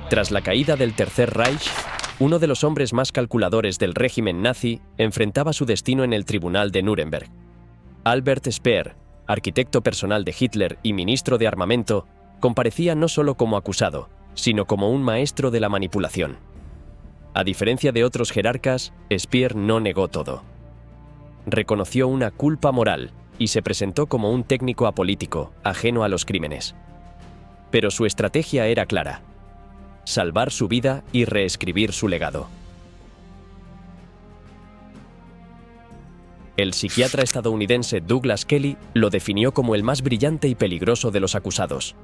Tras la caída del Tercer Reich, uno de los hombres más calculadores del régimen nazi enfrentaba su destino en el tribunal de Nuremberg. Albert Speer, arquitecto personal de Hitler y ministro de armamento, comparecía no solo como acusado, sino como un maestro de la manipulación. A diferencia de otros jerarcas, Speer no negó todo. Reconoció una culpa moral y se presentó como un técnico apolítico, ajeno a los crímenes. Pero su estrategia era clara: salvar su vida y reescribir su legado. El psiquiatra estadounidense Douglas Kelly lo definió como el más brillante y peligroso de los acusados.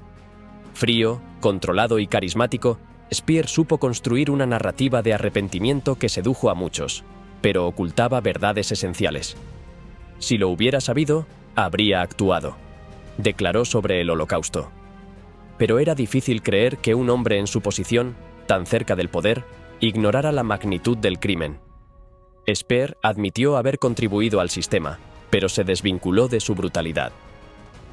Frío, controlado y carismático, Speer supo construir una narrativa de arrepentimiento que sedujo a muchos, pero ocultaba verdades esenciales. Si lo hubiera sabido, habría actuado, declaró sobre el Holocausto. Pero era difícil creer que un hombre en su posición, tan cerca del poder, ignorara la magnitud del crimen. Speer admitió haber contribuido al sistema, pero se desvinculó de su brutalidad.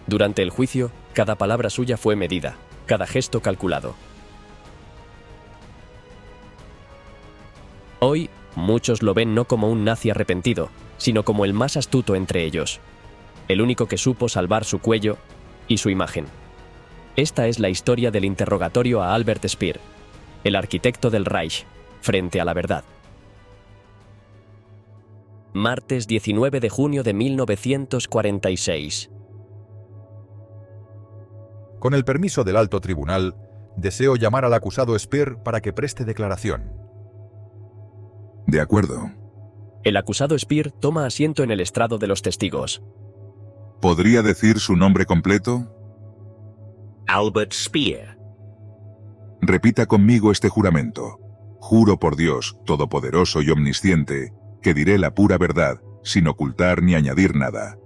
Durante el juicio, cada palabra suya fue medida, cada gesto calculado. Hoy, muchos lo ven no como un nazi arrepentido, sino como el más astuto entre ellos, el único que supo salvar su cuello y su imagen. Esta es la historia del interrogatorio a Albert Speer, el arquitecto del Reich, frente a la verdad. Martes 19 de junio de 1946. Con el permiso del alto tribunal, deseo llamar al acusado Speer para que preste declaración. De acuerdo. El acusado Speer toma asiento en el estrado de los testigos. ¿Podría decir su nombre completo? Albert Speer. Repita conmigo este juramento. Juro por Dios, todopoderoso y omnisciente, que diré la pura verdad, sin ocultar ni añadir nada.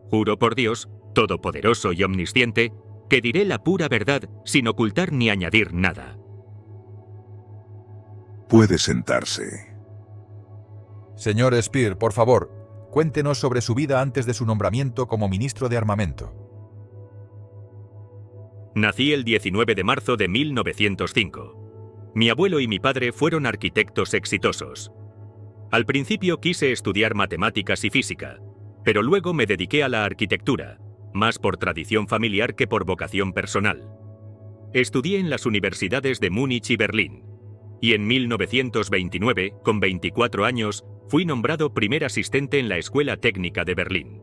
Juro por Dios, todopoderoso y omnisciente, que diré la pura verdad, sin ocultar ni añadir nada. Puede sentarse. Señor Speer, por favor, cuéntenos sobre su vida antes de su nombramiento como ministro de Armamento. Nací el 19 de marzo de 1905. Mi abuelo y mi padre fueron arquitectos exitosos. Al principio quise estudiar matemáticas y física, pero luego me dediqué a la arquitectura, más por tradición familiar que por vocación personal. Estudié en las universidades de Múnich y Berlín, y en 1929, con 24 años, fui nombrado primer asistente en la Escuela Técnica de Berlín.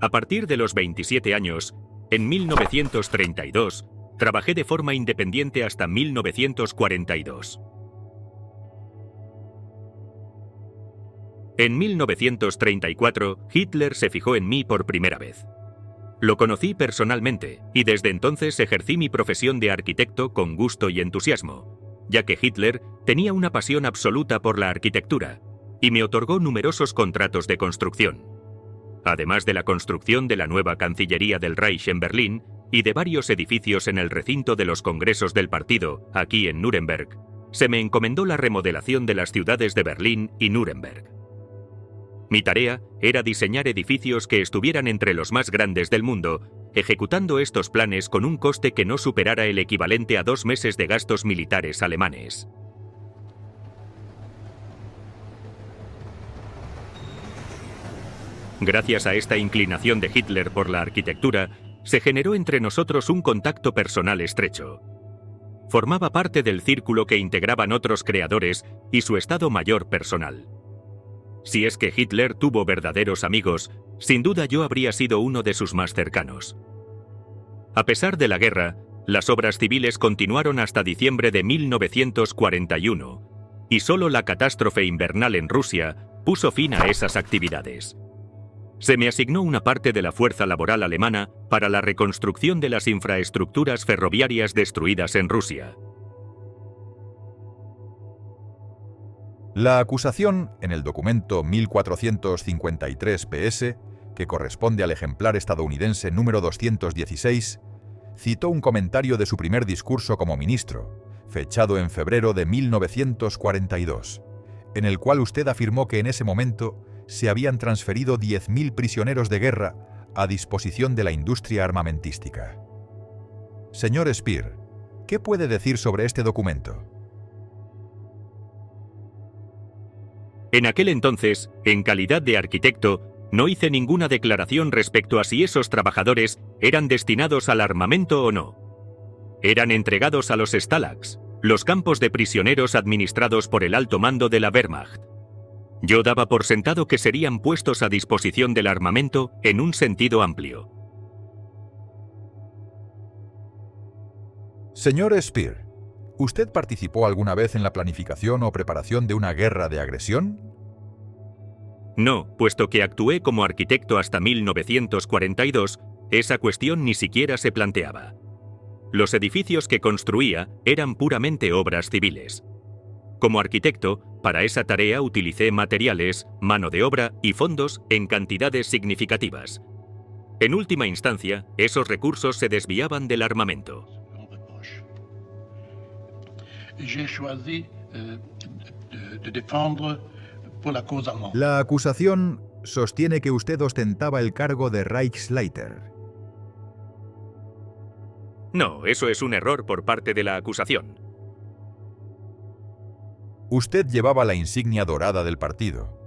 A partir de los 27 años, en 1932, trabajé de forma independiente hasta 1942. En 1934, Hitler se fijó en mí por primera vez. Lo conocí personalmente y desde entonces ejercí mi profesión de arquitecto con gusto y entusiasmo, ya que Hitler tenía una pasión absoluta por la arquitectura y me otorgó numerosos contratos de construcción. Además de la construcción de la nueva Cancillería del Reich en Berlín y de varios edificios en el recinto de los congresos del partido, aquí en Nuremberg, se me encomendó la remodelación de las ciudades de Berlín y Nuremberg. Mi tarea era diseñar edificios que estuvieran entre los más grandes del mundo, ejecutando estos planes con un coste que no superara el equivalente a 2 meses de gastos militares alemanes. Gracias a esta inclinación de Hitler por la arquitectura, se generó entre nosotros un contacto personal estrecho. Formaba parte del círculo que integraban otros creadores y su Estado Mayor personal. Si es que Hitler tuvo verdaderos amigos, sin duda yo habría sido uno de sus más cercanos. A pesar de la guerra, las obras civiles continuaron hasta diciembre de 1941, y solo la catástrofe invernal en Rusia puso fin a esas actividades. Se me asignó una parte de la fuerza laboral alemana para la reconstrucción de las infraestructuras ferroviarias destruidas en Rusia. La acusación, en el documento 1453 PS, que corresponde al ejemplar estadounidense número 216, citó un comentario de su primer discurso como ministro, fechado en febrero de 1942, en el cual usted afirmó que en ese momento se habían transferido 10.000 prisioneros de guerra a disposición de la industria armamentística. Señor Speer, ¿qué puede decir sobre este documento? En aquel entonces, en calidad de arquitecto, no hice ninguna declaración respecto a si esos trabajadores eran destinados al armamento o no. Eran entregados a los Stalags, los campos de prisioneros administrados por el alto mando de la Wehrmacht. Yo daba por sentado que serían puestos a disposición del armamento en un sentido amplio. Señor Speer, ¿usted participó alguna vez en la planificación o preparación de una guerra de agresión? No, puesto que actué como arquitecto hasta 1942, esa cuestión ni siquiera se planteaba. Los edificios que construía eran puramente obras civiles. Como arquitecto, para esa tarea utilicé materiales, mano de obra y fondos en cantidades significativas. En última instancia, esos recursos se desviaban del armamento. La acusación sostiene que usted ostentaba el cargo de Reichsleiter. No, eso es un error por parte de la acusación. Usted llevaba la insignia dorada del partido.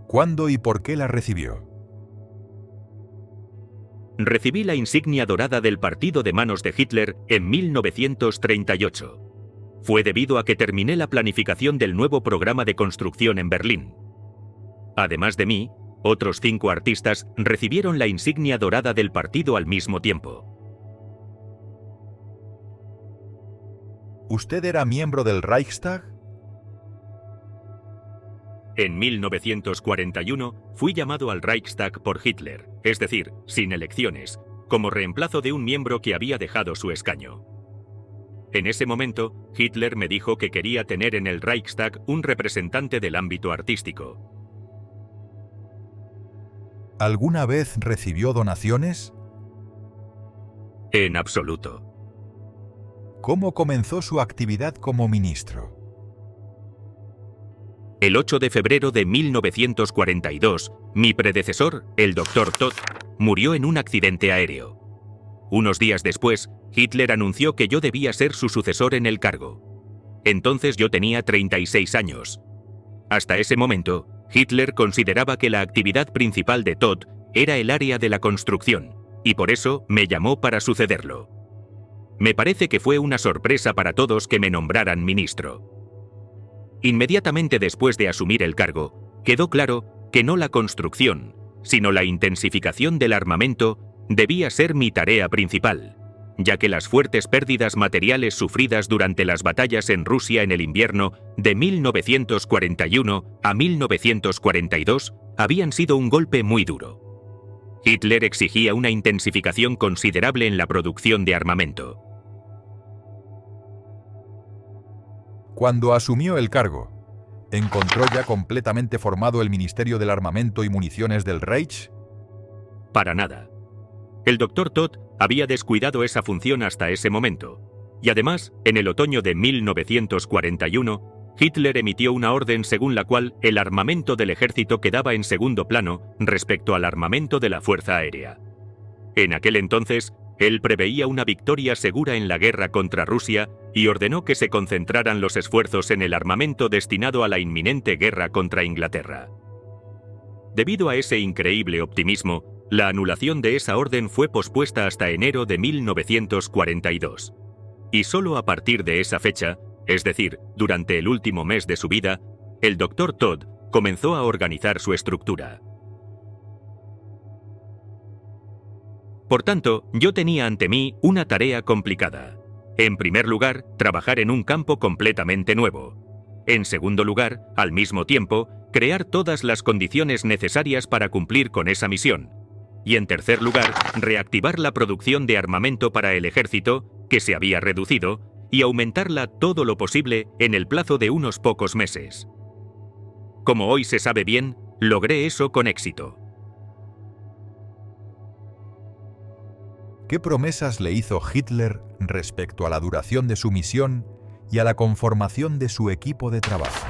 ¿Cuándo y por qué la recibió? Recibí la insignia dorada del partido de manos de Hitler en 1938. Fue debido a que terminé la planificación del nuevo programa de construcción en Berlín. Además de mí, otros 5 artistas recibieron la insignia dorada del partido al mismo tiempo. ¿Usted era miembro del Reichstag? En 1941 fui llamado al Reichstag por Hitler, es decir, sin elecciones, como reemplazo de un miembro que había dejado su escaño. En ese momento, Hitler me dijo que quería tener en el Reichstag un representante del ámbito artístico. ¿Alguna vez recibió donaciones? En absoluto. ¿Cómo comenzó su actividad como ministro? El 8 de febrero de 1942, mi predecesor, el Dr. Todt, murió en un accidente aéreo. Unos días después, Hitler anunció que yo debía ser su sucesor en el cargo. Entonces yo tenía 36 años. Hasta ese momento, Hitler consideraba que la actividad principal de Todt era el área de la construcción, y por eso me llamó para sucederlo. Me parece que fue una sorpresa para todos que me nombraran ministro. Inmediatamente después de asumir el cargo, quedó claro que no la construcción, sino la intensificación del armamento debía ser mi tarea principal, ya que las fuertes pérdidas materiales sufridas durante las batallas en Rusia en el invierno de 1941 a 1942 habían sido un golpe muy duro. Hitler exigía una intensificación considerable en la producción de armamento. Cuando asumió el cargo, ¿encontró ya completamente formado el Ministerio del Armamento y Municiones del Reich? Para nada. El Dr. Todt había descuidado esa función hasta ese momento, y además, en el otoño de 1941, Hitler emitió una orden según la cual el armamento del ejército quedaba en segundo plano respecto al armamento de la Fuerza Aérea. En aquel entonces, él preveía una victoria segura en la guerra contra Rusia y ordenó que se concentraran los esfuerzos en el armamento destinado a la inminente guerra contra Inglaterra. Debido a ese increíble optimismo, la anulación de esa orden fue pospuesta hasta enero de 1942. Y solo a partir de esa fecha, es decir, durante el último mes de su vida, el Dr. Todt comenzó a organizar su estructura. Por tanto, yo tenía ante mí una tarea complicada. En primer lugar, trabajar en un campo completamente nuevo. En segundo lugar, al mismo tiempo, crear todas las condiciones necesarias para cumplir con esa misión. Y en tercer lugar, reactivar la producción de armamento para el ejército, que se había reducido, y aumentarla todo lo posible en el plazo de unos pocos meses. Como hoy se sabe bien, logré eso con éxito. ¿Qué promesas le hizo Hitler respecto a la duración de su misión y a la conformación de su equipo de trabajo?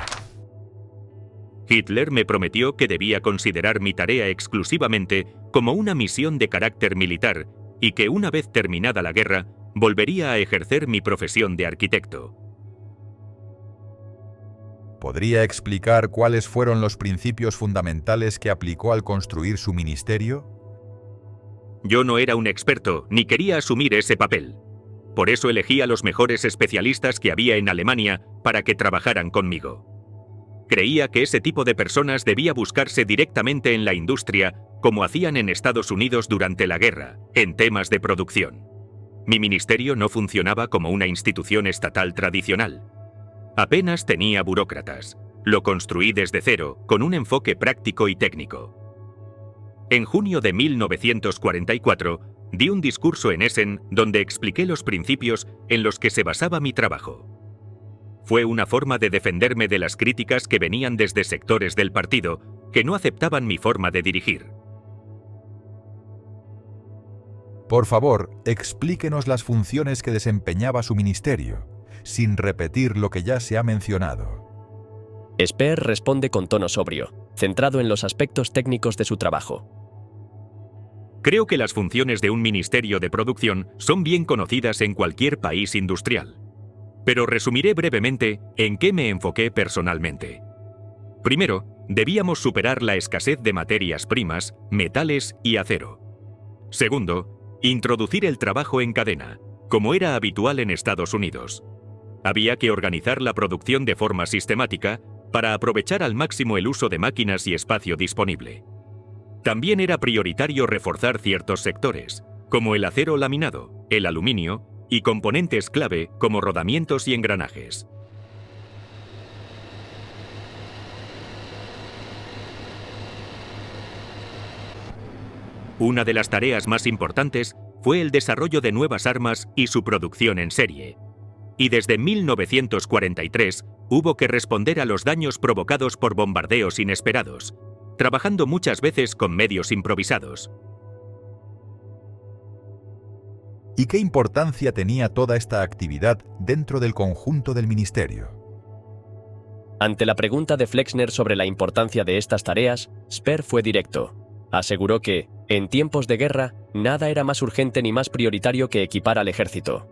Hitler me prometió que debía considerar mi tarea exclusivamente como una misión de carácter militar y que una vez terminada la guerra, volvería a ejercer mi profesión de arquitecto. ¿Podría explicar cuáles fueron los principios fundamentales que aplicó al construir su ministerio? Yo no era un experto, ni quería asumir ese papel. Por eso elegí a los mejores especialistas que había en Alemania para que trabajaran conmigo. Creía que ese tipo de personas debía buscarse directamente en la industria, como hacían en Estados Unidos durante la guerra, en temas de producción. Mi ministerio no funcionaba como una institución estatal tradicional. Apenas tenía burócratas. Lo construí desde cero, con un enfoque práctico y técnico. En junio de 1944, di un discurso en Essen donde expliqué los principios en los que se basaba mi trabajo. Fue una forma de defenderme de las críticas que venían desde sectores del partido que no aceptaban mi forma de dirigir. Por favor, explíquenos las funciones que desempeñaba su ministerio, sin repetir lo que ya se ha mencionado. Speer responde con tono sobrio, centrado en los aspectos técnicos de su trabajo. Creo que las funciones de un ministerio de producción son bien conocidas en cualquier país industrial. Pero resumiré brevemente en qué me enfoqué personalmente. Primero, debíamos superar la escasez de materias primas, metales y acero. Segundo, introducir el trabajo en cadena, como era habitual en Estados Unidos. Había que organizar la producción de forma sistemática para aprovechar al máximo el uso de máquinas y espacio disponible. También era prioritario reforzar ciertos sectores, como el acero laminado, el aluminio y componentes clave como rodamientos y engranajes. Una de las tareas más importantes fue el desarrollo de nuevas armas y su producción en serie. Y desde 1943 hubo que responder a los daños provocados por bombardeos inesperados, trabajando muchas veces con medios improvisados. ¿Y qué importancia tenía toda esta actividad dentro del conjunto del ministerio? Ante la pregunta de Flexner sobre la importancia de estas tareas, Speer fue directo. Aseguró que, en tiempos de guerra, nada era más urgente ni más prioritario que equipar al ejército.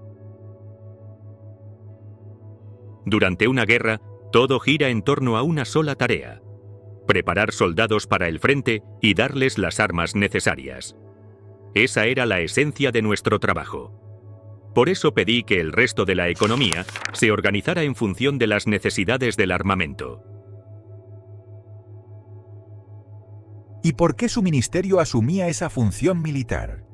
Durante una guerra, todo gira en torno a una sola tarea: preparar soldados para el frente y darles las armas necesarias. Esa era la esencia de nuestro trabajo. Por eso pedí que el resto de la economía se organizara en función de las necesidades del armamento. ¿Y por qué su ministerio asumía esa función militar?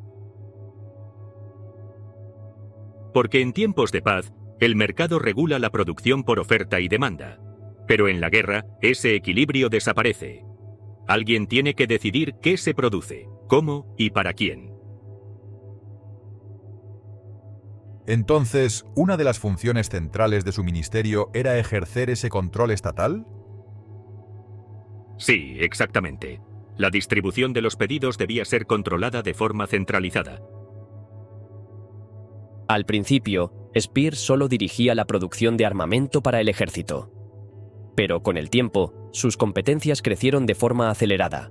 Porque en tiempos de paz, el mercado regula la producción por oferta y demanda. Pero en la guerra, ese equilibrio desaparece. Alguien tiene que decidir qué se produce, cómo y para quién. Entonces, ¿una de las funciones centrales de su ministerio era ejercer ese control estatal? Sí, exactamente. La distribución de los pedidos debía ser controlada de forma centralizada. Al principio, Speer solo dirigía la producción de armamento para el ejército. Pero con el tiempo, sus competencias crecieron de forma acelerada.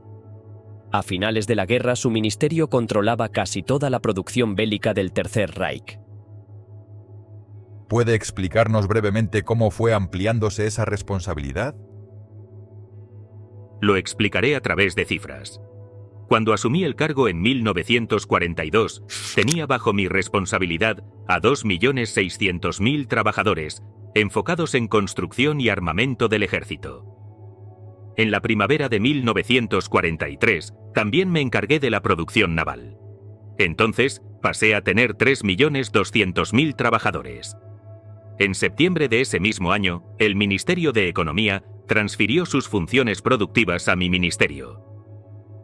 A finales de la guerra, su ministerio controlaba casi toda la producción bélica del Tercer Reich. ¿Puede explicarnos brevemente cómo fue ampliándose esa responsabilidad? Lo explicaré a través de cifras. Cuando asumí el cargo en 1942, tenía bajo mi responsabilidad a 2.600.000 trabajadores, enfocados en construcción y armamento del ejército. En la primavera de 1943, también me encargué de la producción naval. Entonces, pasé a tener 3.200.000 trabajadores. En septiembre de ese mismo año, el Ministerio de Economía transfirió sus funciones productivas a mi ministerio.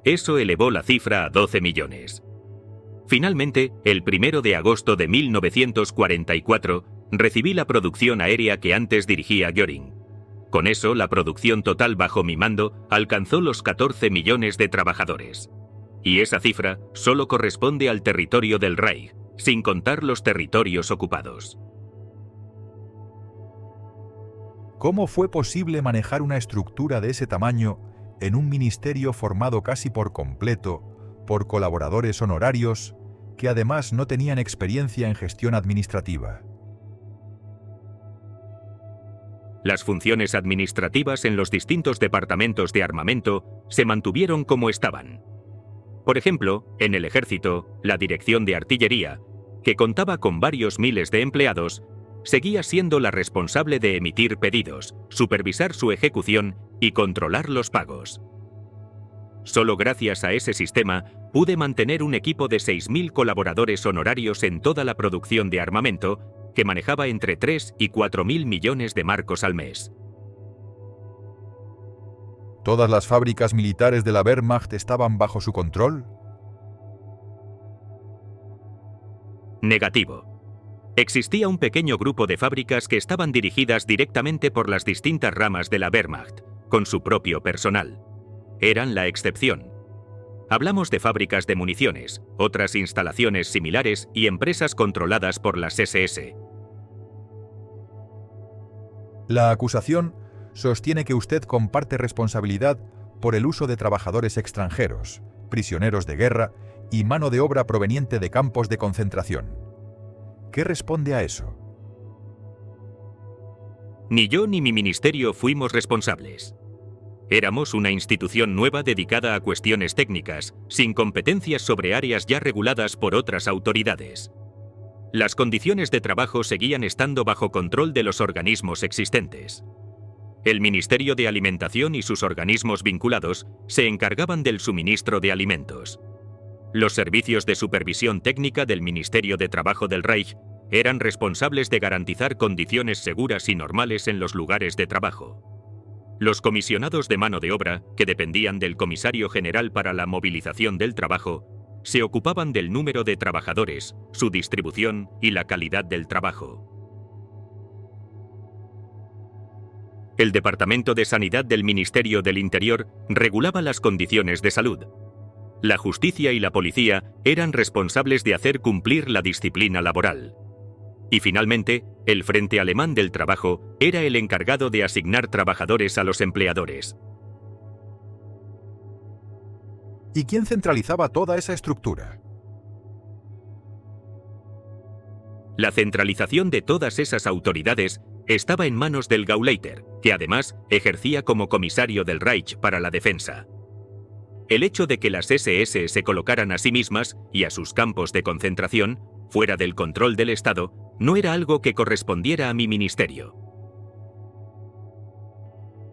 Eso elevó la cifra a 12 millones. Finalmente, el 1 de agosto de 1944, recibí la producción aérea que antes dirigía Göring. Con eso, la producción total bajo mi mando alcanzó los 14 millones de trabajadores. Y esa cifra solo corresponde al territorio del Reich, sin contar los territorios ocupados. ¿Cómo fue posible manejar una estructura de ese tamaño en un ministerio formado casi por completo por colaboradores honorarios que además no tenían experiencia en gestión administrativa? Las funciones administrativas en los distintos departamentos de armamento se mantuvieron como estaban. Por ejemplo, en el ejército, la dirección de artillería, que contaba con varios miles de empleados, seguía siendo la responsable de emitir pedidos, supervisar su ejecución y controlar los pagos. Solo gracias a ese sistema pude mantener un equipo de 6.000 colaboradores honorarios en toda la producción de armamento, que manejaba entre 3 y 4.000 millones de marcos al mes. ¿Todas las fábricas militares de la Wehrmacht estaban bajo su control? Negativo. Existía un pequeño grupo de fábricas que estaban dirigidas directamente por las distintas ramas de la Wehrmacht, con su propio personal. Eran la excepción. Hablamos de fábricas de municiones, otras instalaciones similares y empresas controladas por las SS. La acusación sostiene que usted comparte responsabilidad por el uso de trabajadores extranjeros, prisioneros de guerra y mano de obra proveniente de campos de concentración. ¿Qué responde a eso? Ni yo ni mi ministerio fuimos responsables. Éramos una institución nueva dedicada a cuestiones técnicas, sin competencias sobre áreas ya reguladas por otras autoridades. Las condiciones de trabajo seguían estando bajo control de los organismos existentes. El Ministerio de Alimentación y sus organismos vinculados se encargaban del suministro de alimentos. Los servicios de supervisión técnica del Ministerio de Trabajo del Reich eran responsables de garantizar condiciones seguras y normales en los lugares de trabajo. Los comisionados de mano de obra, que dependían del Comisario General para la Movilización del Trabajo, se ocupaban del número de trabajadores, su distribución y la calidad del trabajo. El Departamento de Sanidad del Ministerio del Interior regulaba las condiciones de salud. La justicia y la policía eran responsables de hacer cumplir la disciplina laboral. Y finalmente, el Frente Alemán del Trabajo era el encargado de asignar trabajadores a los empleadores. ¿Y quién centralizaba toda esa estructura? La centralización de todas esas autoridades estaba en manos del Gauleiter, que además ejercía como comisario del Reich para la defensa. El hecho de que las SS se colocaran a sí mismas y a sus campos de concentración, fuera del control del Estado, no era algo que correspondiera a mi ministerio.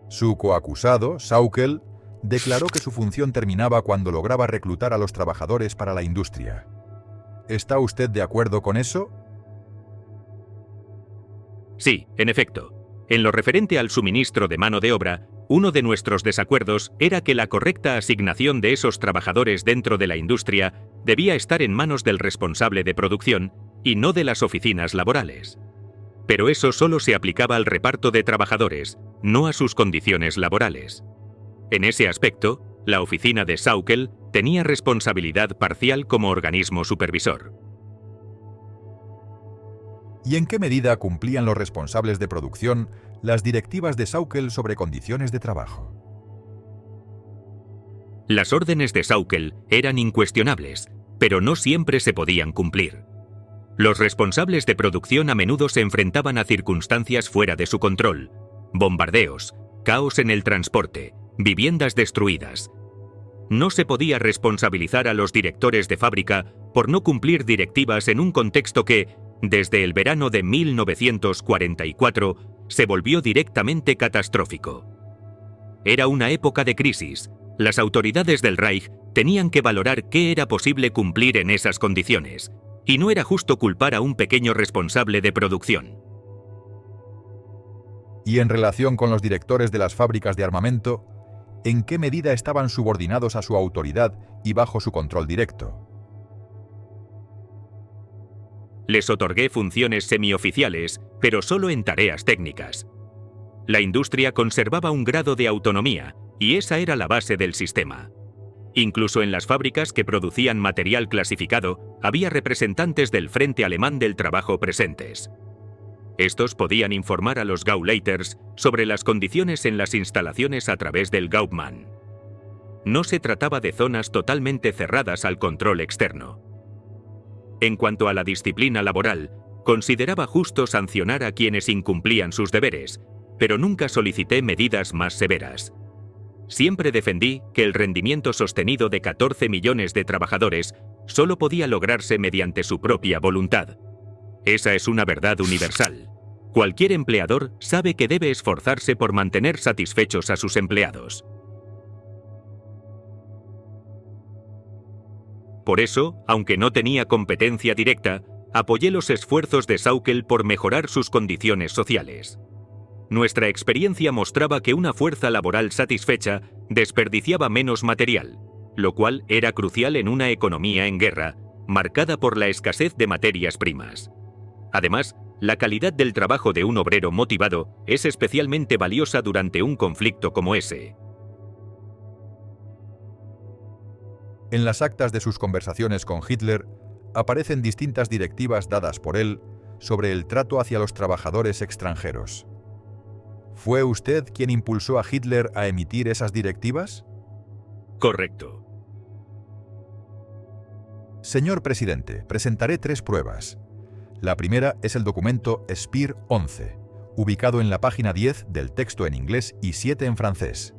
Su coacusado, Sauckel, declaró que su función terminaba cuando lograba reclutar a los trabajadores para la industria. ¿Está usted de acuerdo con eso? Sí, en efecto. En lo referente al suministro de mano de obra, uno de nuestros desacuerdos era que la correcta asignación de esos trabajadores dentro de la industria debía estar en manos del responsable de producción y no de las oficinas laborales. Pero eso solo se aplicaba al reparto de trabajadores, no a sus condiciones laborales. En ese aspecto, la oficina de Sauckel tenía responsabilidad parcial como organismo supervisor. ¿Y en qué medida cumplían los responsables de producción las directivas de Sauckel sobre condiciones de trabajo? Las órdenes de Sauckel eran incuestionables, pero no siempre se podían cumplir. Los responsables de producción a menudo se enfrentaban a circunstancias fuera de su control: bombardeos, caos en el transporte, viviendas destruidas. No se podía responsabilizar a los directores de fábrica por no cumplir directivas en un contexto que, desde el verano de 1944, se volvió directamente catastrófico. Era una época de crisis. Las autoridades del Reich tenían que valorar qué era posible cumplir en esas condiciones, y no era justo culpar a un pequeño responsable de producción. Y en relación con los directores de las fábricas de armamento, ¿en qué medida estaban subordinados a su autoridad y bajo su control directo? Les otorgué funciones semioficiales, pero solo en tareas técnicas. La industria conservaba un grado de autonomía, y esa era la base del sistema. Incluso en las fábricas que producían material clasificado, había representantes del Frente Alemán del Trabajo presentes. Estos podían informar a los Gauleiters sobre las condiciones en las instalaciones a través del Gaupmann. No se trataba de zonas totalmente cerradas al control externo. En cuanto a la disciplina laboral, consideraba justo sancionar a quienes incumplían sus deberes, pero nunca solicité medidas más severas. Siempre defendí que el rendimiento sostenido de 14 millones de trabajadores solo podía lograrse mediante su propia voluntad. Esa es una verdad universal. Cualquier empleador sabe que debe esforzarse por mantener satisfechos a sus empleados. Por eso, aunque no tenía competencia directa, apoyé los esfuerzos de Sauckel por mejorar sus condiciones sociales. Nuestra experiencia mostraba que una fuerza laboral satisfecha desperdiciaba menos material, lo cual era crucial en una economía en guerra, marcada por la escasez de materias primas. Además, la calidad del trabajo de un obrero motivado es especialmente valiosa durante un conflicto como ese. En las actas de sus conversaciones con Hitler aparecen distintas directivas dadas por él sobre el trato hacia los trabajadores extranjeros. ¿Fue usted quien impulsó a Hitler a emitir esas directivas? Correcto. Señor presidente, presentaré 3 pruebas. La primera es el documento Speer 11, ubicado en la página 10 del texto en inglés y 7 en francés.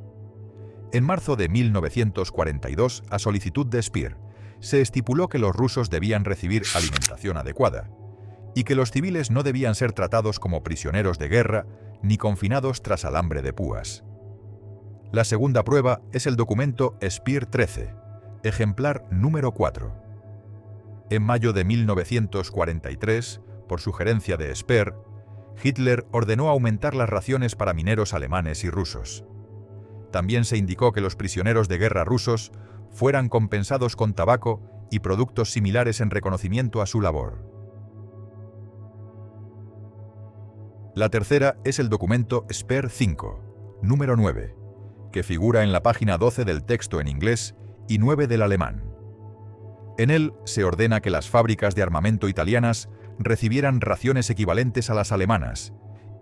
En marzo de 1942, a solicitud de Speer, se estipuló que los rusos debían recibir alimentación adecuada y que los civiles no debían ser tratados como prisioneros de guerra ni confinados tras alambre de púas. La segunda prueba es el documento Speer 13, ejemplar número 4. En mayo de 1943, por sugerencia de Speer, Hitler ordenó aumentar las raciones para mineros alemanes y rusos. También se indicó que los prisioneros de guerra rusos fueran compensados con tabaco y productos similares en reconocimiento a su labor. La tercera es el documento Speer 5, número 9, que figura en la página 12 del texto en inglés y 9 del alemán. En él se ordena que las fábricas de armamento italianas recibieran raciones equivalentes a las alemanas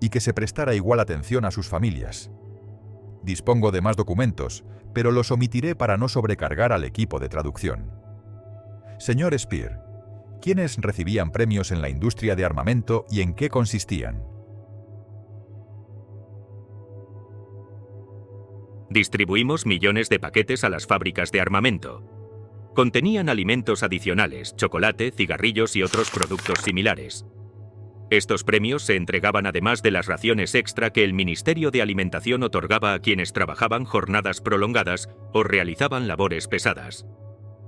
y que se prestara igual atención a sus familias. Dispongo de más documentos, pero los omitiré para no sobrecargar al equipo de traducción. Señor Speer, ¿quiénes recibían premios en la industria de armamento y en qué consistían? Distribuimos millones de paquetes a las fábricas de armamento. Contenían alimentos adicionales, chocolate, cigarrillos y otros productos similares. Estos premios se entregaban además de las raciones extra que el Ministerio de Alimentación otorgaba a quienes trabajaban jornadas prolongadas o realizaban labores pesadas.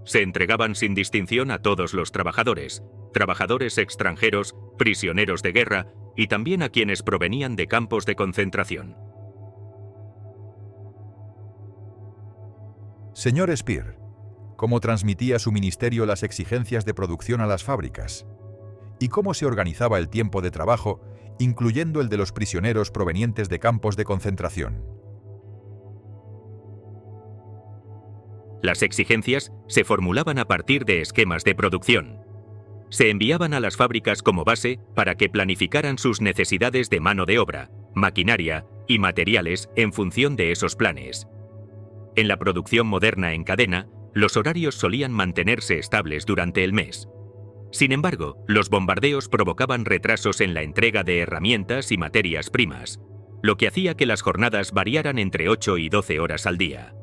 Se entregaban sin distinción a todos los trabajadores, trabajadores extranjeros, prisioneros de guerra y también a quienes provenían de campos de concentración. Señor Speer, ¿cómo transmitía su ministerio las exigencias de producción a las fábricas? ¿Y cómo se organizaba el tiempo de trabajo, incluyendo el de los prisioneros provenientes de campos de concentración? Las exigencias se formulaban a partir de esquemas de producción. Se enviaban a las fábricas como base para que planificaran sus necesidades de mano de obra, maquinaria y materiales en función de esos planes. En la producción moderna en cadena, los horarios solían mantenerse estables durante el mes. Sin embargo, los bombardeos provocaban retrasos en la entrega de herramientas y materias primas, lo que hacía que las jornadas variaran entre 8 y 12 horas al día.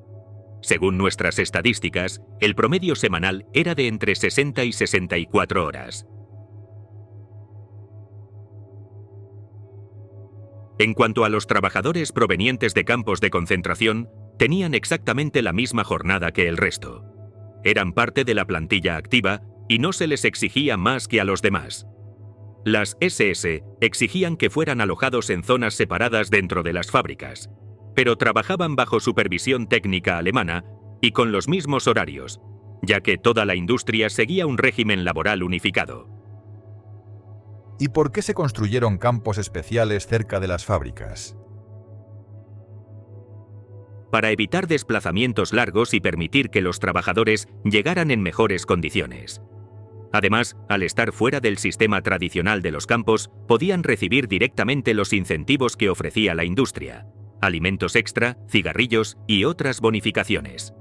Según nuestras estadísticas, el promedio semanal era de entre 60 y 64 horas. En cuanto a los trabajadores provenientes de campos de concentración, tenían exactamente la misma jornada que el resto. Eran parte de la plantilla activa y no se les exigía más que a los demás. Las SS exigían que fueran alojados en zonas separadas dentro de las fábricas, pero trabajaban bajo supervisión técnica alemana y con los mismos horarios, ya que toda la industria seguía un régimen laboral unificado. ¿Y por qué se construyeron campos especiales cerca de las fábricas? Para evitar desplazamientos largos y permitir que los trabajadores llegaran en mejores condiciones. Además, al estar fuera del sistema tradicional de los campos, podían recibir directamente los incentivos que ofrecía la industria: alimentos extra, cigarrillos y otras bonificaciones.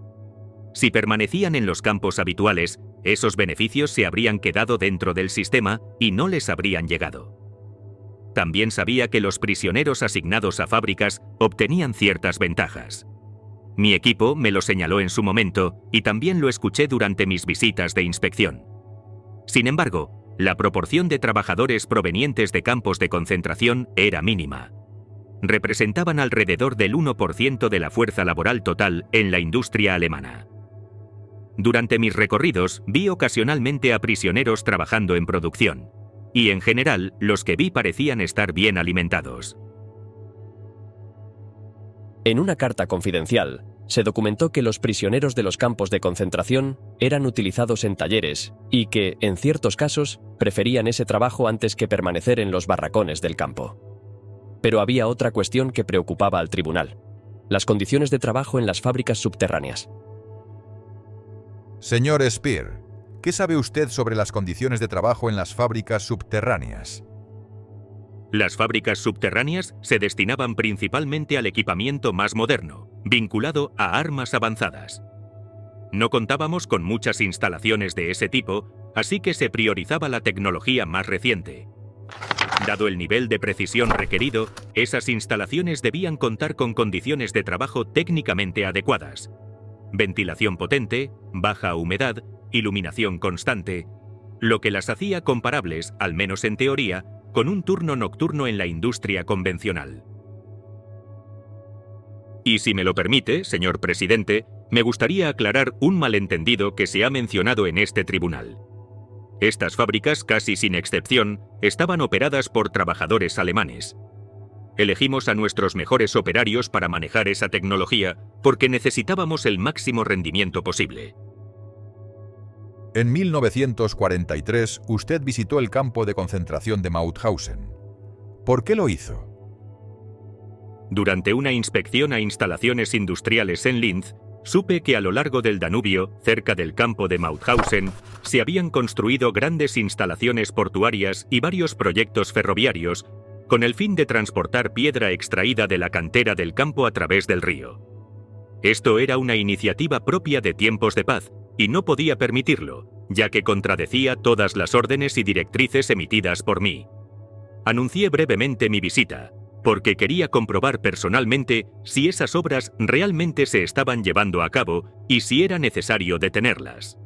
Si permanecían en los campos habituales, esos beneficios se habrían quedado dentro del sistema y no les habrían llegado. También sabía que los prisioneros asignados a fábricas obtenían ciertas ventajas. Mi equipo me lo señaló en su momento y también lo escuché durante mis visitas de inspección. Sin embargo, la proporción de trabajadores provenientes de campos de concentración era mínima. Representaban alrededor del 1% de la fuerza laboral total en la industria alemana. Durante mis recorridos vi ocasionalmente a prisioneros trabajando en producción, y en general los que vi parecían estar bien alimentados. En una carta confidencial, se documentó que los prisioneros de los campos de concentración eran utilizados en talleres y que, en ciertos casos, preferían ese trabajo antes que permanecer en los barracones del campo. Pero había otra cuestión que preocupaba al tribunal: las condiciones de trabajo en las fábricas subterráneas. Señor Speer, ¿qué sabe usted sobre las condiciones de trabajo en las fábricas subterráneas? Las fábricas subterráneas se destinaban principalmente al equipamiento más moderno, vinculado a armas avanzadas. No contábamos con muchas instalaciones de ese tipo, así que se priorizaba la tecnología más reciente. Dado el nivel de precisión requerido, esas instalaciones debían contar con condiciones de trabajo técnicamente adecuadas: ventilación potente, baja humedad, iluminación constante, lo que las hacía comparables, al menos en teoría, con un turno nocturno en la industria convencional. Y si me lo permite, señor presidente, me gustaría aclarar un malentendido que se ha mencionado en este tribunal. Estas fábricas, casi sin excepción, estaban operadas por trabajadores alemanes. Elegimos a nuestros mejores operarios para manejar esa tecnología porque necesitábamos el máximo rendimiento posible. En 1943, usted visitó el campo de concentración de Mauthausen. ¿Por qué lo hizo? Durante una inspección a instalaciones industriales en Linz, supe que a lo largo del Danubio, cerca del campo de Mauthausen, se habían construido grandes instalaciones portuarias y varios proyectos ferroviarios con el fin de transportar piedra extraída de la cantera del campo a través del río. Esto era una iniciativa propia de tiempos de paz, y no podía permitirlo, ya que contradecía todas las órdenes y directrices emitidas por mí. Anuncié brevemente mi visita, porque quería comprobar personalmente si esas obras realmente se estaban llevando a cabo y si era necesario detenerlas.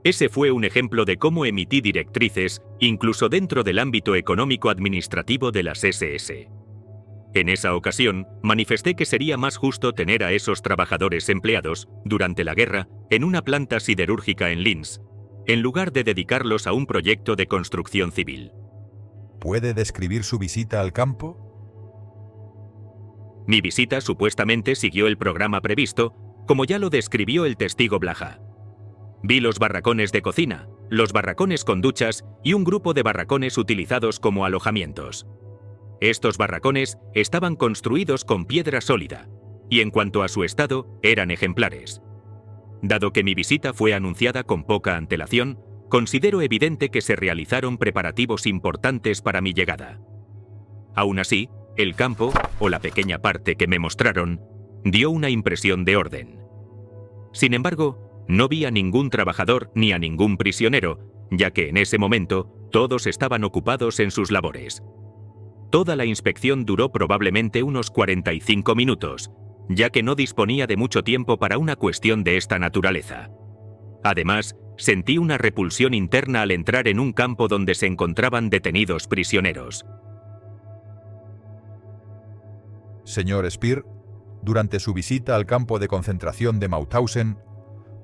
Ese fue un ejemplo de cómo emití directrices, incluso dentro del ámbito económico-administrativo de las SS. En esa ocasión, manifesté que sería más justo tener a esos trabajadores empleados, durante la guerra, en una planta siderúrgica en Linz, en lugar de dedicarlos a un proyecto de construcción civil. ¿Puede describir su visita al campo? Mi visita supuestamente siguió el programa previsto, como ya lo describió el testigo Blaha. Vi los barracones de cocina, los barracones con duchas y un grupo de barracones utilizados como alojamientos. Estos barracones estaban construidos con piedra sólida, y en cuanto a su estado, eran ejemplares. Dado que mi visita fue anunciada con poca antelación, considero evidente que se realizaron preparativos importantes para mi llegada. Aún así, el campo, o la pequeña parte que me mostraron, dio una impresión de orden. Sin embargo, no vi a ningún trabajador ni a ningún prisionero, ya que en ese momento todos estaban ocupados en sus labores. Toda la inspección duró probablemente unos 45 minutos, ya que no disponía de mucho tiempo para una cuestión de esta naturaleza. Además, sentí una repulsión interna al entrar en un campo donde se encontraban detenidos prisioneros. Señor Speer, durante su visita al campo de concentración de Mauthausen,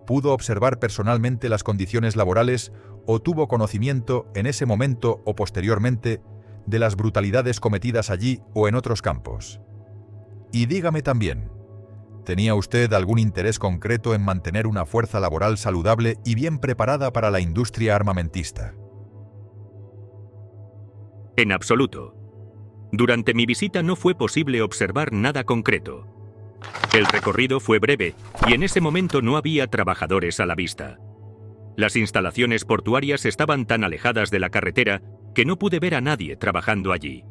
¿pudo observar personalmente las condiciones laborales o tuvo conocimiento en ese momento o posteriormente de las brutalidades cometidas allí o en otros campos? Y dígame también, ¿tenía usted algún interés concreto en mantener una fuerza laboral saludable y bien preparada para la industria armamentista? En absoluto. Durante mi visita no fue posible observar nada concreto. El recorrido fue breve y en ese momento no había trabajadores a la vista. Las instalaciones portuarias estaban tan alejadas de la carretera que no pude ver a nadie trabajando allí.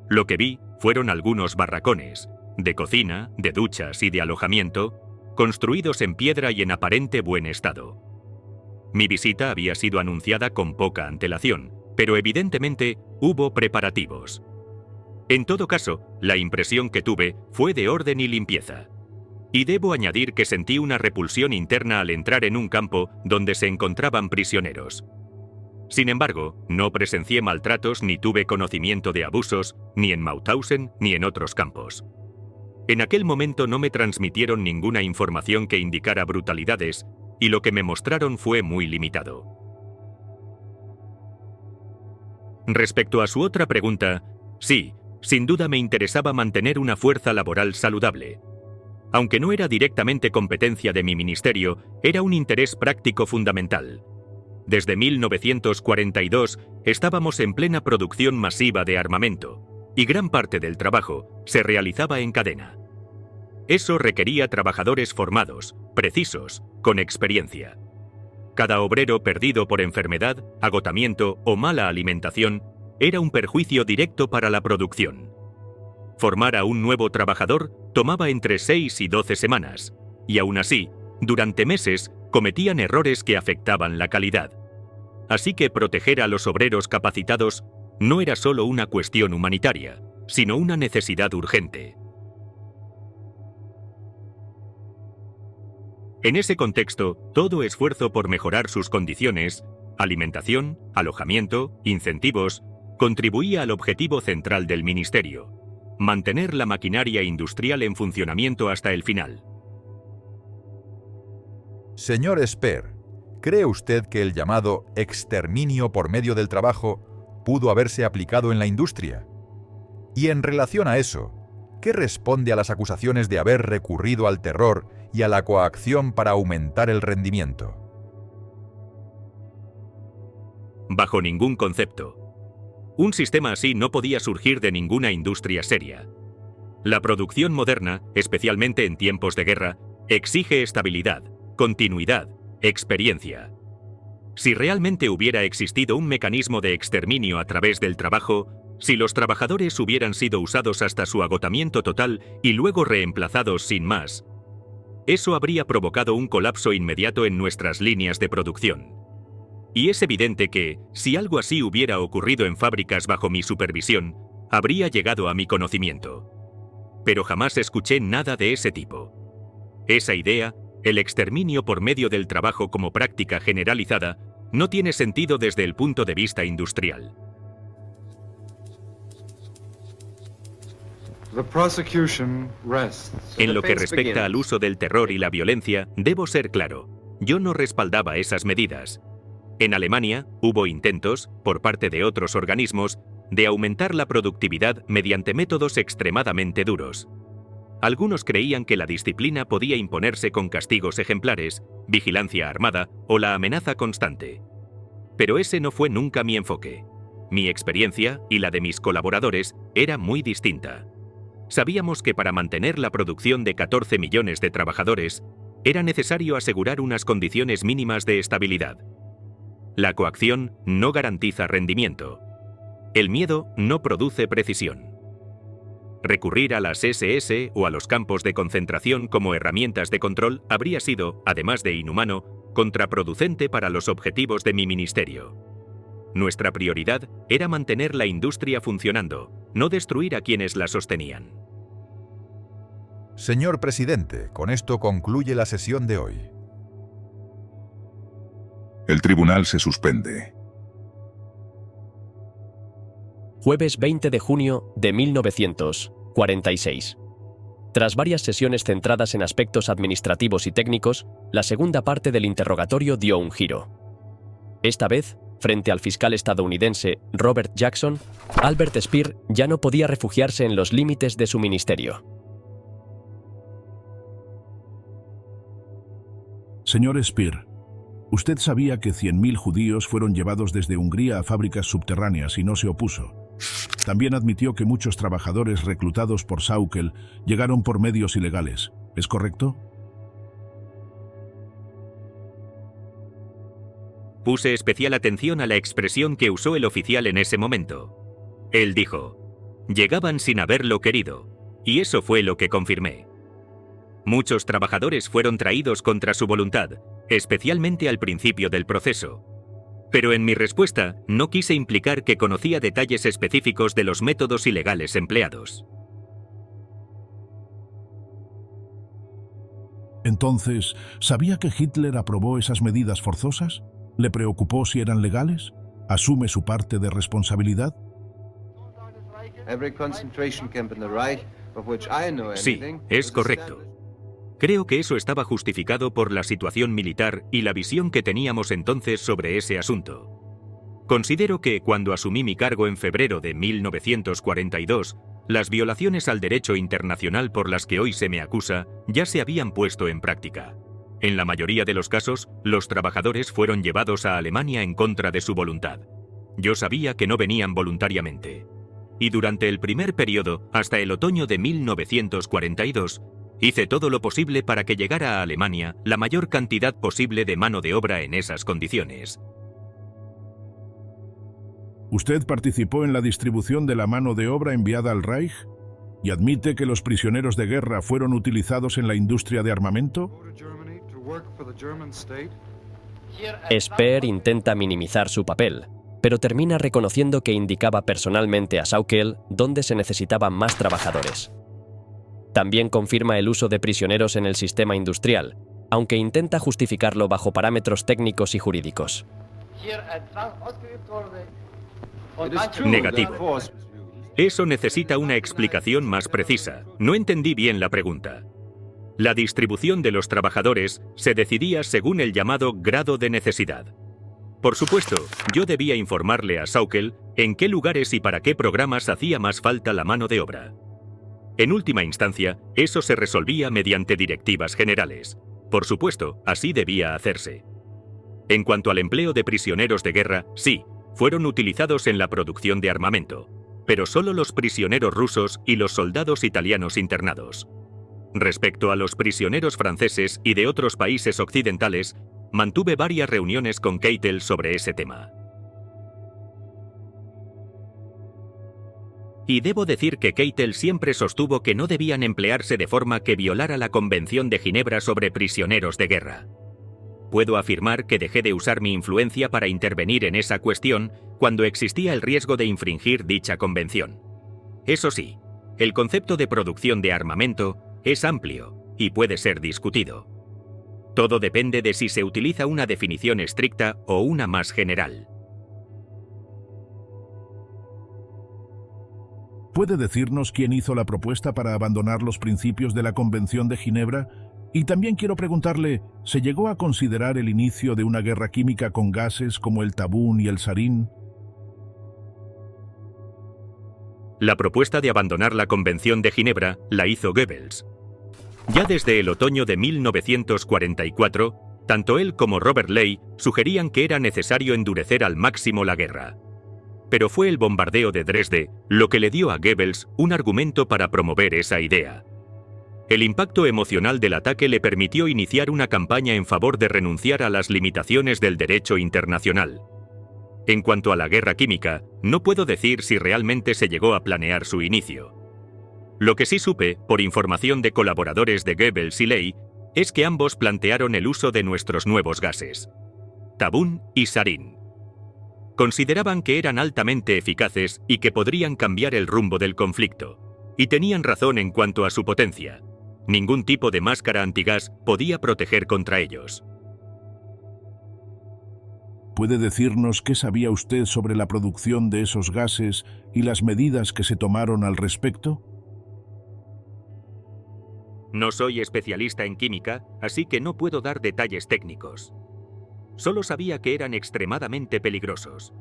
Lo que vi fueron algunos barracones, de cocina, de duchas y de alojamiento, construidos en piedra y en aparente buen estado. Mi visita había sido anunciada con poca antelación, pero evidentemente hubo preparativos. En todo caso, la impresión que tuve fue de orden y limpieza. Y debo añadir que sentí una repulsión interna al entrar en un campo donde se encontraban prisioneros. Sin embargo, no presencié maltratos ni tuve conocimiento de abusos, ni en Mauthausen ni en otros campos. En aquel momento no me transmitieron ninguna información que indicara brutalidades, y lo que me mostraron fue muy limitado. Respecto a su otra pregunta, sí, sin duda me interesaba mantener una fuerza laboral saludable. Aunque no era directamente competencia de mi ministerio, era un interés práctico fundamental. Desde 1942 estábamos en plena producción masiva de armamento, y gran parte del trabajo se realizaba en cadena. Eso requería trabajadores formados, precisos, con experiencia. Cada obrero perdido por enfermedad, agotamiento o mala alimentación era un perjuicio directo para la producción. Formar a un nuevo trabajador tomaba entre 6 y 12 semanas, y aún así, durante meses cometían errores que afectaban la calidad. Así que proteger a los obreros capacitados no era solo una cuestión humanitaria, sino una necesidad urgente. En ese contexto, todo esfuerzo por mejorar sus condiciones, alimentación, alojamiento, incentivos, contribuía al objetivo central del ministerio: mantener la maquinaria industrial en funcionamiento hasta el final. Señor Speer, ¿cree usted que el llamado exterminio por medio del trabajo pudo haberse aplicado en la industria? Y en relación a eso, ¿qué responde a las acusaciones de haber recurrido al terror y a la coacción para aumentar el rendimiento? Bajo ningún concepto. Un sistema así no podía surgir de ninguna industria seria. La producción moderna, especialmente en tiempos de guerra, exige estabilidad, continuidad, experiencia. Si realmente hubiera existido un mecanismo de exterminio a través del trabajo, si los trabajadores hubieran sido usados hasta su agotamiento total y luego reemplazados sin más, eso habría provocado un colapso inmediato en nuestras líneas de producción. Y es evidente que, si algo así hubiera ocurrido en fábricas bajo mi supervisión, habría llegado a mi conocimiento. Pero jamás escuché nada de ese tipo. Esa idea, el exterminio por medio del trabajo como práctica generalizada, no tiene sentido desde el punto de vista industrial. En lo que respecta al uso del terror y la violencia, debo ser claro, yo no respaldaba esas medidas. En Alemania hubo intentos, por parte de otros organismos, de aumentar la productividad mediante métodos extremadamente duros. Algunos creían que la disciplina podía imponerse con castigos ejemplares, vigilancia armada o la amenaza constante. Pero ese no fue nunca mi enfoque. Mi experiencia y la de mis colaboradores era muy distinta. Sabíamos que para mantener la producción de 14 millones de trabajadores, era necesario asegurar unas condiciones mínimas de estabilidad. La coacción no garantiza rendimiento. El miedo no produce precisión. Recurrir a las SS o a los campos de concentración como herramientas de control habría sido, además de inhumano, contraproducente para los objetivos de mi ministerio. Nuestra prioridad era mantener la industria funcionando, no destruir a quienes la sostenían. Señor presidente, con esto concluye la sesión de hoy. El tribunal se suspende. Jueves 20 de junio de 1946. Tras varias sesiones centradas en aspectos administrativos y técnicos, la segunda parte del interrogatorio dio un giro. Esta vez, frente al fiscal estadounidense Robert Jackson, Albert Speer ya no podía refugiarse en los límites de su ministerio. Señor Speer, usted sabía que 100.000 judíos fueron llevados desde Hungría a fábricas subterráneas y no se opuso. También admitió que muchos trabajadores reclutados por Sauckel llegaron por medios ilegales. ¿Es correcto? Puse especial atención a la expresión que usó el oficial en ese momento. Él dijo: llegaban sin haberlo querido, y eso fue lo que confirmé. Muchos trabajadores fueron traídos contra su voluntad, especialmente al principio del proceso. Pero en mi respuesta no quise implicar que conocía detalles específicos de los métodos ilegales empleados. Entonces, ¿sabía que Hitler aprobó esas medidas forzosas? ¿Le preocupó si eran legales? ¿Asume su parte de responsabilidad? Sí, es correcto. Creo que eso estaba justificado por la situación militar y la visión que teníamos entonces sobre ese asunto. Considero que cuando asumí mi cargo en febrero de 1942, las violaciones al derecho internacional por las que hoy se me acusa ya se habían puesto en práctica. En la mayoría de los casos, los trabajadores fueron llevados a Alemania en contra de su voluntad. Yo sabía que no venían voluntariamente. Y durante el primer periodo, hasta el otoño de 1942, hice todo lo posible para que llegara a Alemania la mayor cantidad posible de mano de obra en esas condiciones. ¿Usted participó en la distribución de la mano de obra enviada al Reich? ¿Y admite que los prisioneros de guerra fueron utilizados en la industria de armamento? Speer intenta minimizar su papel, pero termina reconociendo que indicaba personalmente a Sauckel dónde se necesitaban más trabajadores. También confirma el uso de prisioneros en el sistema industrial, aunque intenta justificarlo bajo parámetros técnicos y jurídicos. Negativo. Eso necesita una explicación más precisa. No entendí bien la pregunta. La distribución de los trabajadores se decidía según el llamado grado de necesidad. Por supuesto, yo debía informarle a Sauckel en qué lugares y para qué programas hacía más falta la mano de obra. En última instancia, eso se resolvía mediante directivas generales. Por supuesto, así debía hacerse. En cuanto al empleo de prisioneros de guerra, sí, fueron utilizados en la producción de armamento, pero solo los prisioneros rusos y los soldados italianos internados. Respecto a los prisioneros franceses y de otros países occidentales, mantuve varias reuniones con Keitel sobre ese tema. Y debo decir que Keitel siempre sostuvo que no debían emplearse de forma que violara la Convención de Ginebra sobre prisioneros de guerra. Puedo afirmar que dejé de usar mi influencia para intervenir en esa cuestión cuando existía el riesgo de infringir dicha convención. Eso sí, el concepto de producción de armamento es amplio y puede ser discutido. Todo depende de si se utiliza una definición estricta o una más general. ¿Puede decirnos quién hizo la propuesta para abandonar los principios de la Convención de Ginebra? Y también quiero preguntarle, ¿se llegó a considerar el inicio de una guerra química con gases como el tabún y el sarín? La propuesta de abandonar la Convención de Ginebra la hizo Goebbels. Ya desde el otoño de 1944, tanto él como Robert Ley sugerían que era necesario endurecer al máximo la guerra. Pero fue el bombardeo de Dresde lo que le dio a Goebbels un argumento para promover esa idea. El impacto emocional del ataque le permitió iniciar una campaña en favor de renunciar a las limitaciones del derecho internacional. En cuanto a la guerra química, no puedo decir si realmente se llegó a planear su inicio. Lo que sí supe, por información de colaboradores de Goebbels y Ley, es que ambos plantearon el uso de nuestros nuevos gases, tabún y sarín. Consideraban que eran altamente eficaces y que podrían cambiar el rumbo del conflicto, y tenían razón en cuanto a su potencia. Ningún tipo de máscara antigas podía proteger contra ellos. ¿Puede decirnos qué sabía usted sobre la producción de esos gases y las medidas que se tomaron al respecto? No soy especialista en química, así que no puedo dar detalles técnicos. Solo sabía que eran extremadamente peligrosos.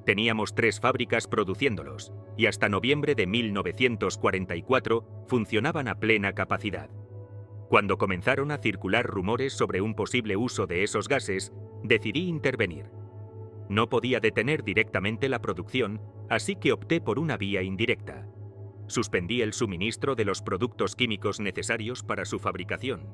Teníamos 3 fábricas produciéndolos, y hasta noviembre de 1944 funcionaban a plena capacidad. Cuando comenzaron a circular rumores sobre un posible uso de esos gases, decidí intervenir. No podía detener directamente la producción, así que opté por una vía indirecta. Suspendí el suministro de los productos químicos necesarios para su fabricación.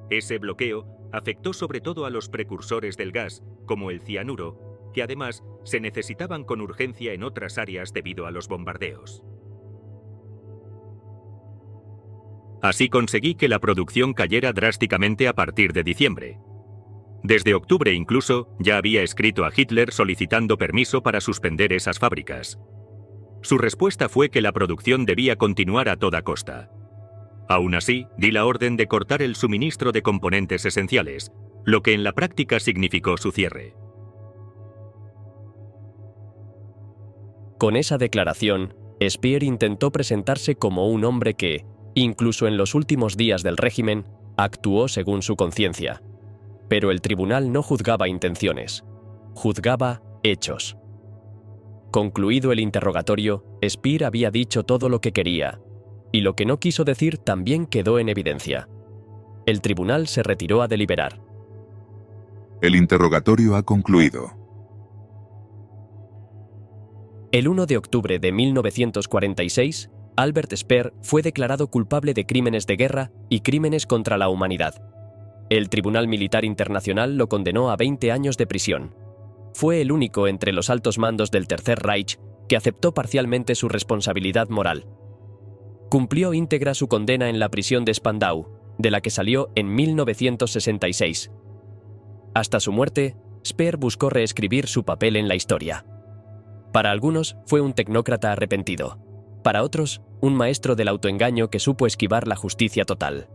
Ese bloqueo afectó sobre todo a los precursores del gas, como el cianuro, que además se necesitaban con urgencia en otras áreas debido a los bombardeos. Así conseguí que la producción cayera drásticamente a partir de diciembre. Desde octubre incluso ya había escrito a Hitler solicitando permiso para suspender esas fábricas. Su respuesta fue que la producción debía continuar a toda costa. Aún así, di la orden de cortar el suministro de componentes esenciales, lo que en la práctica significó su cierre. Con esa declaración, Speer intentó presentarse como un hombre que, incluso en los últimos días del régimen, actuó según su conciencia. Pero el tribunal no juzgaba intenciones, juzgaba hechos. Concluido el interrogatorio, Speer había dicho todo lo que quería, y lo que no quiso decir también quedó en evidencia. El tribunal se retiró a deliberar. El interrogatorio ha concluido. El 1 de octubre de 1946, Albert Speer fue declarado culpable de crímenes de guerra y crímenes contra la humanidad. El Tribunal Militar Internacional lo condenó a 20 años de prisión. Fue el único entre los altos mandos del Tercer Reich que aceptó parcialmente su responsabilidad moral. Cumplió íntegra su condena en la prisión de Spandau, de la que salió en 1966. Hasta su muerte, Speer buscó reescribir su papel en la historia. Para algunos fue un tecnócrata arrepentido. Para otros, un maestro del autoengaño que supo esquivar la justicia total.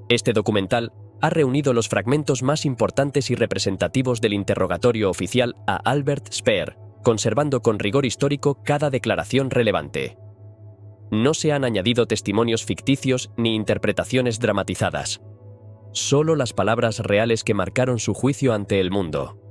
Este documental ha reunido los fragmentos más importantes y representativos del interrogatorio oficial a Albert Speer, conservando con rigor histórico cada declaración relevante. No se han añadido testimonios ficticios ni interpretaciones dramatizadas. Solo las palabras reales que marcaron su juicio ante el mundo.